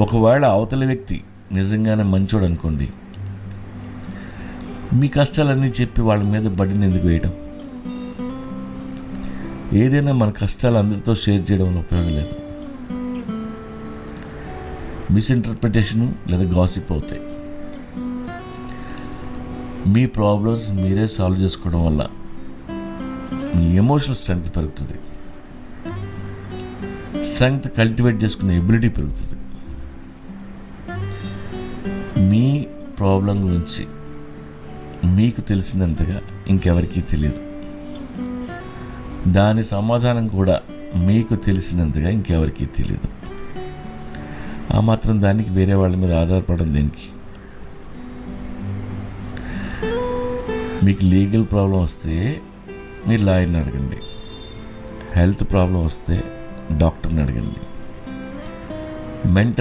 ఒకవేళ అవతలి వ్యక్తి నిజంగానే మంచోడు అనుకోండి, మీ కష్టాలన్నీ చెప్పి వాళ్ళ మీద బడ్డీని ఎందుకు వేయడం? ఏదైనా మన కష్టాలు అందరితో షేర్ చేయడం వల్ల ఉపయోగం లేదు. మిస్ఇంటర్ప్రిటేషను లేదా గాసిప్ అవుతాయి. మీ ప్రాబ్లమ్స్ మీరే సాల్వ్ చేసుకోవడం వల్ల మీ ఎమోషనల్ స్ట్రెంగ్త్ పెరుగుతుంది. స్ట్రెంగ్త్ కల్టివేట్ చేసుకునే ఎబిలిటీ పెరుగుతుంది. మీ ప్రాబ్లం గురించి మీకు తెలిసినంతగా ఇంకెవరికీ తెలియదు. దాని సమాధానం కూడా మీకు తెలిసినంతగా ఇంకెవరికీ తెలియదు. ఆ మాత్రం దానికి వేరే వాళ్ళ మీద ఆధారపడడం దేనికి? మీకు లీగల్ ప్రాబ్లం వస్తే మీరు లాయర్ని అడగండి. హెల్త్ ప్రాబ్లం వస్తే డాక్టర్ని అడగండి. మెంటల్